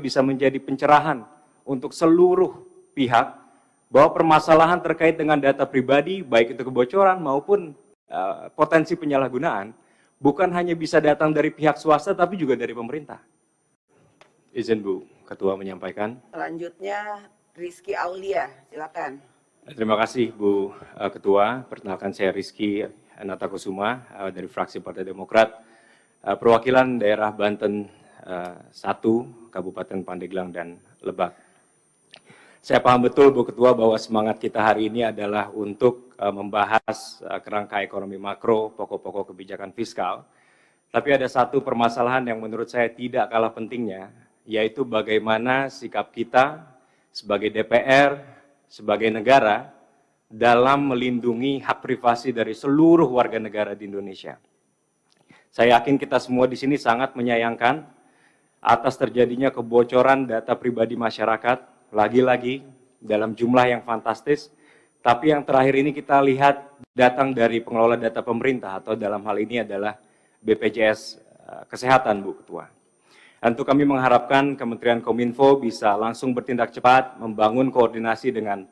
bisa menjadi pencerahan untuk seluruh pihak bahwa permasalahan terkait dengan data pribadi, baik itu kebocoran maupun potensi penyalahgunaan, bukan hanya bisa datang dari pihak swasta, tapi juga dari pemerintah. Izin Bu Ketua menyampaikan. Selanjutnya Rizky Aulia, silakan. Terima kasih Bu Ketua. Perkenalkan saya Rizky Natakusuma dari fraksi Partai Demokrat, perwakilan daerah Banten 1, Kabupaten Pandeglang dan Lebak. Saya paham betul Bu Ketua bahwa semangat kita hari ini adalah untuk membahas kerangka ekonomi makro, pokok-pokok kebijakan fiskal. Tapi ada satu permasalahan yang menurut saya tidak kalah pentingnya, yaitu bagaimana sikap kita sebagai DPR, sebagai negara, dalam melindungi hak privasi dari seluruh warga negara di Indonesia. Saya yakin kita semua di sini sangat menyayangkan atas terjadinya kebocoran data pribadi masyarakat, lagi-lagi dalam jumlah yang fantastis, tapi yang terakhir ini kita lihat datang dari pengelola data pemerintah atau dalam hal ini adalah BPJS Kesehatan, Bu Ketua. Tentu kami mengharapkan Kementerian Kominfo bisa langsung bertindak cepat, membangun koordinasi dengan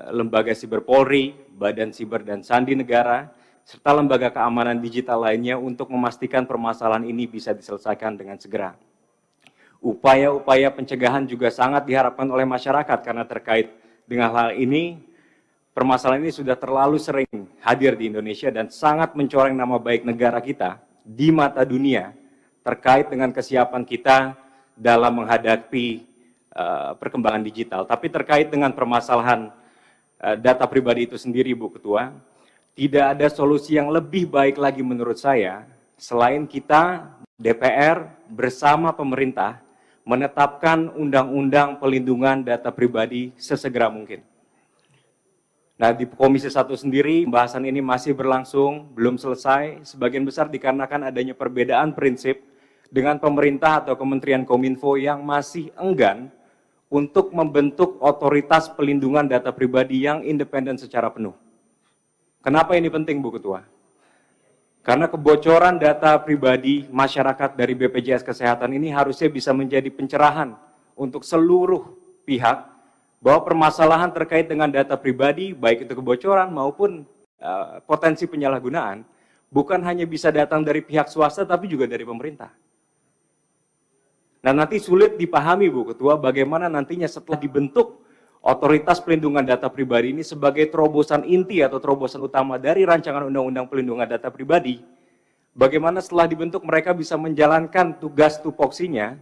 lembaga siber Polri, Badan Siber dan Sandi Negara, serta lembaga keamanan digital lainnya untuk memastikan permasalahan ini bisa diselesaikan dengan segera. Upaya-upaya pencegahan juga sangat diharapkan oleh masyarakat karena terkait dengan hal ini, permasalahan ini sudah terlalu sering hadir di Indonesia dan sangat mencoreng nama baik negara kita di mata dunia terkait dengan kesiapan kita dalam menghadapi perkembangan digital. Tapi terkait dengan permasalahan data pribadi itu sendiri, Bu Ketua, tidak ada solusi yang lebih baik lagi menurut saya selain kita DPR bersama pemerintah menetapkan undang-undang pelindungan data pribadi sesegera mungkin. Nah, di Komisi 1 sendiri, pembahasan ini masih berlangsung, belum selesai, sebagian besar dikarenakan adanya perbedaan prinsip dengan pemerintah atau Kementerian Kominfo yang masih enggan untuk membentuk otoritas pelindungan data pribadi yang independen secara penuh. Kenapa ini penting, Bu Ketua? Karena kebocoran data pribadi masyarakat dari BPJS Kesehatan ini harusnya bisa menjadi pencerahan untuk seluruh pihak bahwa permasalahan terkait dengan data pribadi, baik itu kebocoran maupun potensi penyalahgunaan, bukan hanya bisa datang dari pihak swasta, tapi juga dari pemerintah. Nah, nanti sulit dipahami, Bu Ketua, bagaimana nantinya setelah dibentuk otoritas pelindungan data pribadi ini sebagai terobosan inti atau terobosan utama dari rancangan undang-undang pelindungan data pribadi, bagaimana setelah dibentuk mereka bisa menjalankan tugas tupoksinya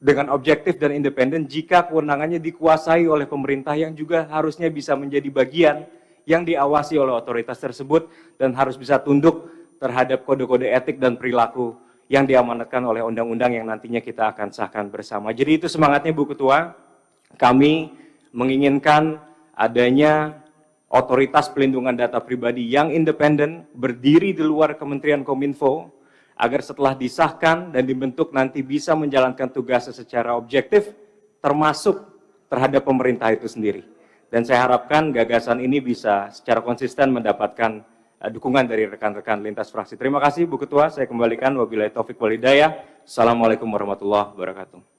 dengan objektif dan independen jika kewenangannya dikuasai oleh pemerintah yang juga harusnya bisa menjadi bagian yang diawasi oleh otoritas tersebut dan harus bisa tunduk terhadap kode-kode etik dan perilaku yang diamanatkan oleh undang-undang yang nantinya kita akan sahkan bersama. Jadi itu semangatnya, Bu Ketua. Kami menginginkan adanya otoritas pelindungan data pribadi yang independen, berdiri di luar Kementerian Kominfo, agar setelah disahkan dan dibentuk nanti bisa menjalankan tugasnya secara objektif, termasuk terhadap pemerintah itu sendiri. Dan saya harapkan gagasan ini bisa secara konsisten mendapatkan dukungan dari rekan-rekan lintas fraksi. Terima kasih, Bu Ketua. Saya kembalikan. Wabillahi taufiq wal hidayah. Assalamualaikum warahmatullahi wabarakatuh.